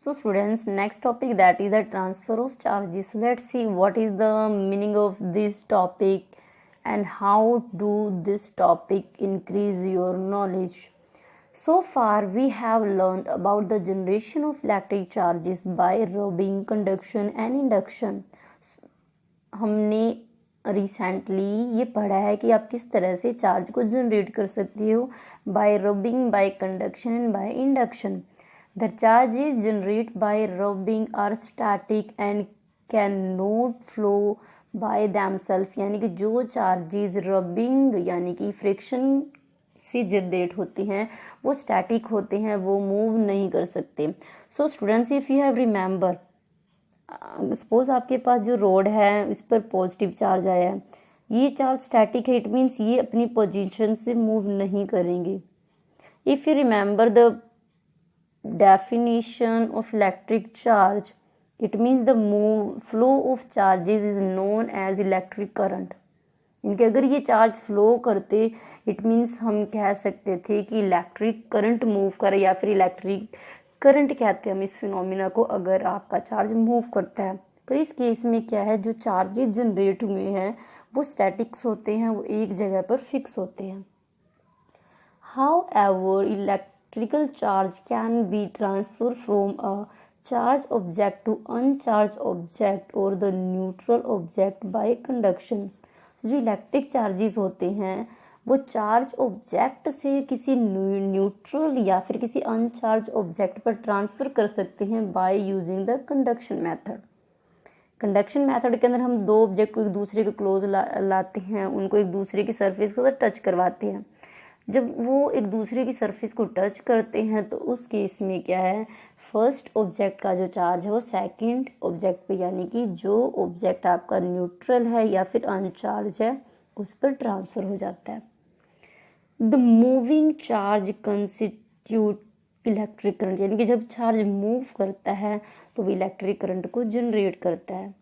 So students, next topic, that is the transfer of charges. So let's see what is the meaning of this topic and how do this topic increase your knowledge. So far we have learned about the generation of electric charges by rubbing, conduction and induction. हमने recently ये पढ़ा है कि आप किस तरह से charge को जनरेट कर सकते हो by rubbing, by conduction and by induction. The charges generate by rubbing are static and can not flow by themselves. यानी कि जो चार्जेस रबिंग यानी कि फ्रिक्शन से जनरेट होते हैं वो स्टैटिक होते हैं, वो मूव नहीं कर सकते. So students, if you have remember, suppose आपके पास जो रोड है इस पर पॉजिटिव चार्ज आया है, ये चार्ज स्टैटिक है, इट मीन्स ये अपनी पोजीशन से मूव नहीं करेंगे. If you remember the definition of electric charge, it means the move flow of charges is known as electric current. इनके अगर ये चार्ज फ्लो करते, इट मीन्स हम कह सकते थे कि इलेक्ट्रिक करंट मूव करे, या फिर इलेक्ट्रिक करंट कहते हैं हम इस फिनोमिना को अगर आपका चार्ज मूव करता है. तो इस केस में क्या है, जो चार्जेस जनरेट हुए हैं वो स्टैटिक्स होते हैं, वो एक जगह पर फिक्स होते हैं. However electrical charge can be transfer from a charge object to uncharge object और the neutral object by conduction. जो इलेक्ट्रिक चार्जेस होते हैं वो चार्ज ऑब्जेक्ट से किसी न्यूट्रल या फिर किसी अनचार्ज ऑब्जेक्ट पर ट्रांसफर कर सकते हैं by using the conduction method. Conduction method के अंदर हम दो ऑब्जेक्ट को एक दूसरे के क्लोज लाते हैं, उनको एक दूसरे की सरफेस को टच करवाते हैं. जब वो एक दूसरे की सरफेस को टच करते हैं तो उस केस में क्या है, फर्स्ट ऑब्जेक्ट का जो चार्ज है वो सेकंड ऑब्जेक्ट पे, यानी कि जो ऑब्जेक्ट आपका न्यूट्रल है या फिर अनचार्ज है उस पर ट्रांसफर हो जाता है. The moving charge constitute electric current, यानी कि जब चार्ज मूव करता है तो वो इलेक्ट्रिक करंट को जनरेट करता है.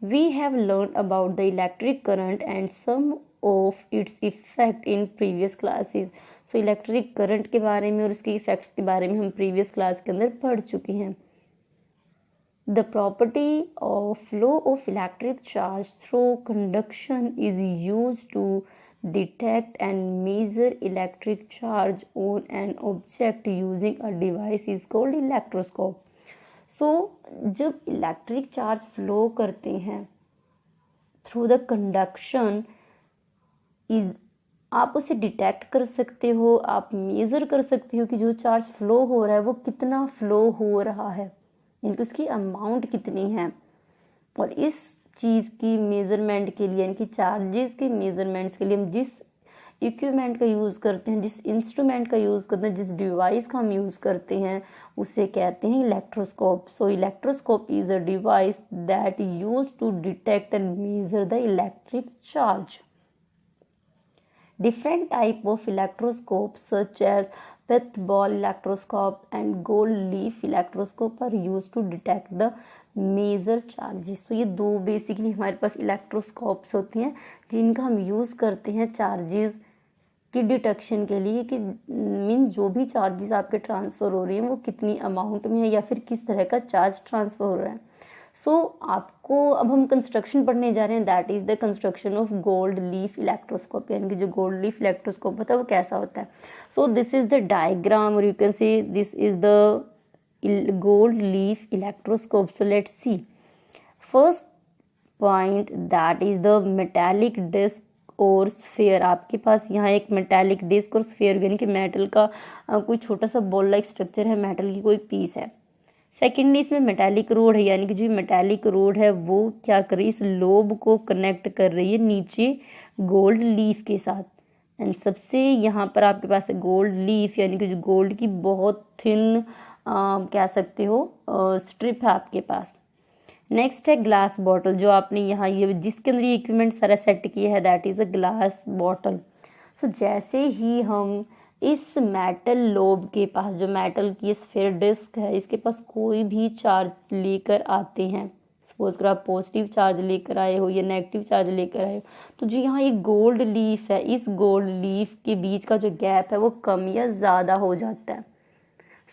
We have learn about the electric current and some of its effect in previous classes. So electric current के बारे में और उसके इफेक्ट्स के बारे में हम प्रीवियस क्लास के अंदर पढ़ चुके हैं. The property of flow of electric charge through conduction is used to detect and measure electric charge on an object using a device is called electroscope. So जब इलेक्ट्रिक चार्ज फ्लो करते हैं through the conduction is, आप उसे detect कर सकते हो, आप major कर सकते हो कि जो चार्ज फ्लो हो रहा है वो कितना फ्लो हो रहा है, यानी कि उसकी अमाउंट कितनी है. और इस चीज़ की मेज़रमेंट के लिए, यानी कि चार्जेस के मेज़रमेंट्स के लिए हम जिस इक्विपमेंट का यूज़ करते हैं, जिस इंस्ट्रूमेंट का यूज़ करते हैं, जिस डिवाइस का हम यूज़ करते हैं उसे कहते हैं electroscope. So electroscope is a device that use to detect and measure the electric charge. Different type of electroscopes such as pith ball electroscope and gold leaf electroscope are used to detect the measure charges. तो ये दो basically हमारे पास इलेक्ट्रोस्कोप्स होती हैं जिनका हम use करते हैं चार्जेस की डिटेक्शन के लिए, कि मीन जो भी चार्जेस आपके ट्रांसफ़र हो रही हैं वो कितनी अमाउंट में है या फिर किस तरह का चार्ज ट्रांसफ़र हो रहा है. सो आपको अब हम कंस्ट्रक्शन पढ़ने जा रहे हैं, that is the construction of gold leaf electroscope. यानी कि जो गोल्ड लीफ इलेक्ट्रोस्कोप होता है वो कैसा होता है. So this is the diagram और you can see this is the gold leaf electroscope. So let's see. First point, that is the metallic disc और स्फीयर. आपके पास यहाँ एक मेटालिक डिस्क और स्फीयर, यानी कि मेटल का कोई छोटा सा बॉल लाइक स्ट्रक्चर है, मेटल की कोई पीस है. सेकेंडली इसमें मेटालिक रोड है, यानी कि जो मेटालिक रोड है वो क्या कर रही है, इस लोब को कनेक्ट कर रही है नीचे गोल्ड लीफ के साथ. एंड सबसे यहाँ पर आपके पास है गोल्ड लीफ, यानी कि जो गोल्ड की बहुत थिन कह सकते हो स्ट्रिप है आपके पास. नेक्स्ट है ग्लास बॉटल, जो आपने यहाँ ये जिसके अंदर ये इक्विपमेंट सारा सेट किया है, that is a glass bottle. So जैसे ही हम इस मेटल लोब के पास, जो मेटल की स्फीयर डिस्क है, इसके पास कोई भी चार्ज लेकर आते हैं, सपोज कर आप पॉजिटिव चार्ज लेकर आए हो या नेगेटिव चार्ज लेकर आए हो, तो जो यहाँ एक गोल्ड लीफ है, इस गोल्ड लीफ के बीच का जो गैप है वो कम या ज़्यादा हो जाता है.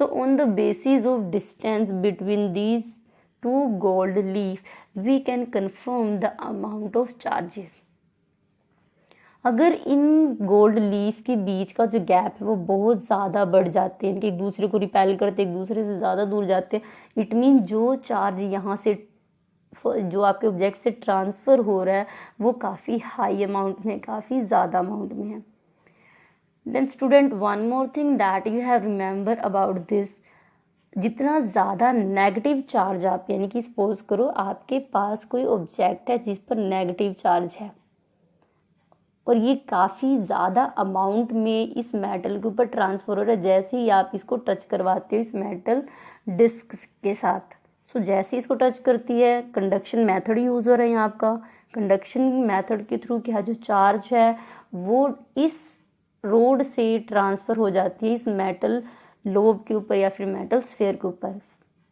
So on the basis of distance between these two gold leaf, we can confirm the amount of charges. अगर इन गोल्ड लीफ के बीच का जो गैप है वो बहुत ज़्यादा बढ़ जाते हैं कि एक दूसरे को रिपेल करते एक दूसरे से ज़्यादा दूर जाते हैं, इट मीन जो चार्ज यहाँ से जो आपके ऑब्जेक्ट से ट्रांसफ़र हो रहा है वो काफ़ी हाई अमाउंट में, काफ़ी ज़्यादा अमाउंट में है. Then student, one more thing that you have remember about this, जितना ज़्यादा नेगेटिव चार्ज आप, यानी कि सपोज करो आपके पास कोई ऑब्जेक्ट है जिस पर नेगेटिव चार्ज है और ये काफ़ी ज़्यादा अमाउंट में इस मेटल के ऊपर ट्रांसफर हो रहा है, जैसे ही आप इसको टच करवाते हो इस मेटल डिस्क के साथ, सो जैसे ही इसको टच करती है, कंडक्शन मेथड यूज़ हो रहा है यहाँ आपका, कंडक्शन मेथड के थ्रू क्या जो चार्ज है वो इस रोड से ट्रांसफ़र हो जाती है इस मेटल लोब के ऊपर या फिर मेटल स्फेयर के ऊपर.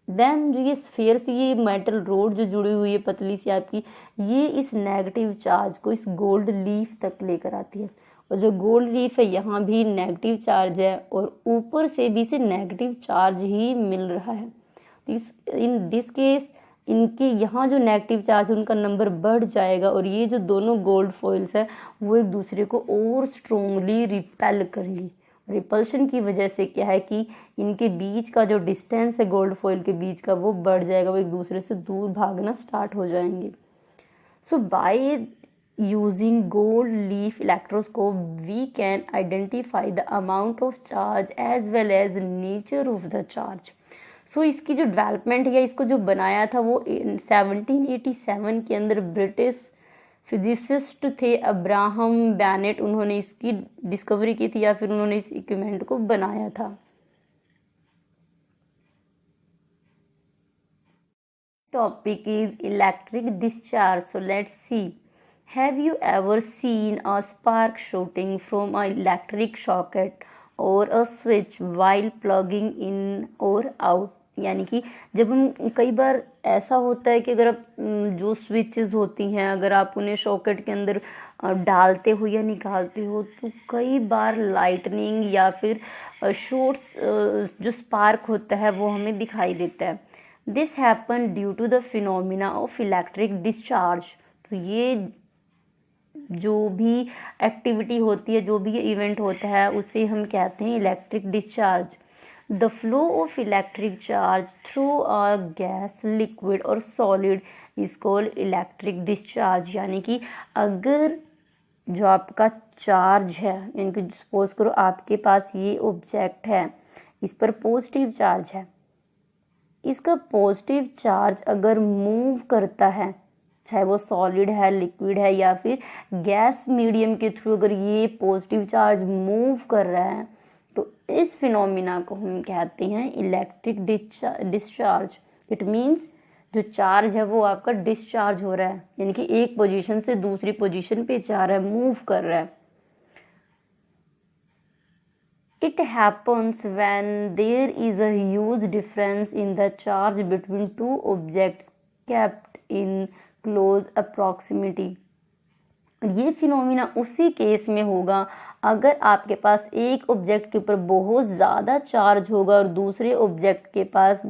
देन जो ये स्फेयर से ये मेटल रोड जो जुड़ी हुई है पतली सी आपकी, ये इस नेगेटिव चार्ज को इस गोल्ड लीफ तक लेकर आती है. और जो गोल्ड लीफ है यहाँ भी नेगेटिव चार्ज है और ऊपर से भी इसे नेगेटिव चार्ज ही मिल रहा है. इन दिस केस इनके यहाँ जो नेगेटिव चार्ज है उनका नंबर बढ़ जाएगा और ये जो दोनों गोल्ड फॉइल्स है वो एक दूसरे को और स्ट्रोंगली रिपेल करेंगी. रिपल्शन की वजह से क्या है कि इनके बीच का जो डिस्टेंस है गोल्ड फॉइल के बीच का वो बढ़ जाएगा, वो एक दूसरे से दूर भागना स्टार्ट हो जाएंगे. So by using gold leaf electroscope we can identify the amount of charge as well as nature of the charge. So इसकी जो डेवलपमेंट या इसको जो बनाया था वो 1787 के अंदर ब्रिटिश फिजिसिस्ट थे अब्राहम बैनेट, उन्होंने इसकी डिस्कवरी की थी या फिर उन्होंने इस इक्विपमेंट को बनाया था. Topic is electric discharge. So let's see, have you ever seen a spark shooting from a electric socket और a switch while plugging in और आउट. यानी कि जब हम कई बार ऐसा होता है कि अगर आप जो स्विचेस होती हैं अगर आप उन्हें सॉकेट के अंदर डालते हो या निकालते हो तो कई बार लाइटनिंग या फिर शॉर्ट्स जो स्पार्क होता है वो हमें दिखाई देता है. This happen due to the phenomena of electric discharge. तो ये जो भी एक्टिविटी होती है, जो भी इवेंट होता है उसे हम कहते हैं electric discharge. The flow of electric charge through a gas, liquid or solid is called electric discharge. यानी कि अगर जो आपका चार्ज है, यानी कि सपोज करो आपके पास ये ऑब्जेक्ट है, इस पर पॉजिटिव चार्ज है, इसका पॉजिटिव चार्ज अगर मूव करता है, चाहे वो सॉलिड है, लिक्विड है या फिर गैस मीडियम के थ्रू अगर ये पॉजिटिव चार्ज मूव कर रहा है तो इस फिनोमिना को हम कहते हैं इलेक्ट्रिक डिस्चार्ज. इट मीन्स जो चार्ज है वो आपका डिस्चार्ज हो रहा है, यानी कि एक पोजीशन से दूसरी पोजीशन पे जा रहा है, मूव कर रहा है. It happens when there is a huge difference in the charge between two objects kept in close approximity. ये फिनोमिना उसी केस में होगा अगर आपके पास एक ऑब्जेक्ट के ऊपर बहुत ज़्यादा चार्ज होगा और दूसरे ऑब्जेक्ट के पास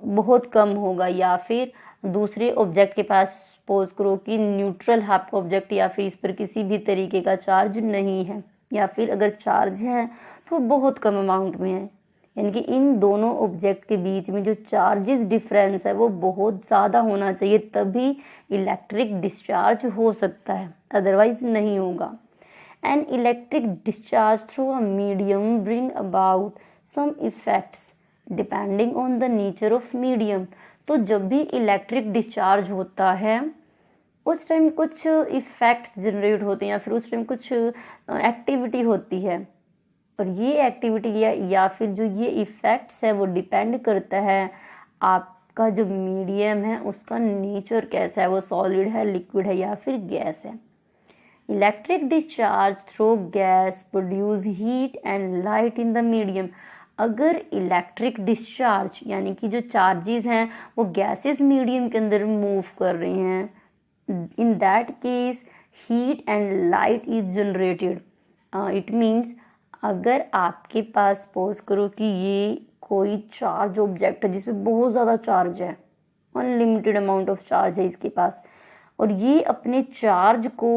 बहुत कम होगा, या फिर दूसरे ऑब्जेक्ट के पास सपोज करो कि न्यूट्रल है आपका ऑब्जेक्ट या फिर इस पर किसी भी तरीके का चार्ज नहीं है, या फिर अगर चार्ज है तो बहुत कम अमाउंट में है. यानी कि इन दोनों ऑब्जेक्ट के बीच में जो चार्जेस डिफरेंस है वो बहुत ज़्यादा होना चाहिए, तभी इलेक्ट्रिक डिस्चार्ज हो सकता है, अदरवाइज नहीं होगा. An electric discharge through a medium bring about some effects depending on the nature of medium. तो जब भी इलेक्ट्रिक डिस्चार्ज होता है उस टाइम कुछ इफेक्ट्स जनरेट होते हैं या फिर उस टाइम कुछ एक्टिविटी होती है, और ये एक्टिविटी या फिर जो ये इफेक्ट्स है वो डिपेंड करता है आपका जो मीडियम है उसका नेचर कैसा है, वो सॉलिड है, लिक्विड है या फिर गैस है. Electric discharge through gas produce heat and light in the medium. अगर इलेक्ट्रिक डिस्चार्ज यानी कि जो चार्जेस हैं वो गैसेस मीडियम के अंदर मूव कर रहे हैं, in that case heat and light is generated. It means अगर आपके पास सपोज करो कि ये कोई चार्ज ऑब्जेक्ट है जिसपे बहुत ज़्यादा चार्ज है, अनलिमिटेड अमाउंट ऑफ चार्ज है इसके पास, और ये अपने चार्ज को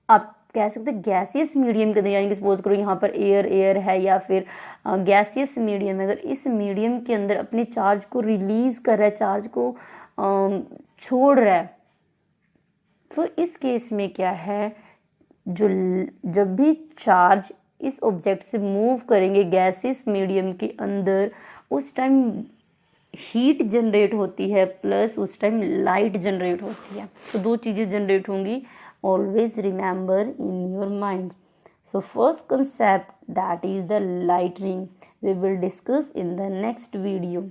आप कह सकते हैं गैसियस मीडियम के अंदर, यानी कि सपोज करो यहाँ पर एयर है या फिर गैसियस मीडियम है, अगर इस मीडियम के अंदर अपने चार्ज को रिलीज कर रहा है, चार्ज को छोड़ रहा है, तो इस केस में क्या है, जब भी चार्ज इस ऑब्जेक्ट से मूव करेंगे गैसियस मीडियम के अंदर, उस टाइम हीट जनरेट होती है प्लस उस टाइम लाइट जनरेट होती है। तो दो चीज़ें जनरेट होंगी, always remember in your mind. So first concept, that is the light ring, we will discuss in the next video.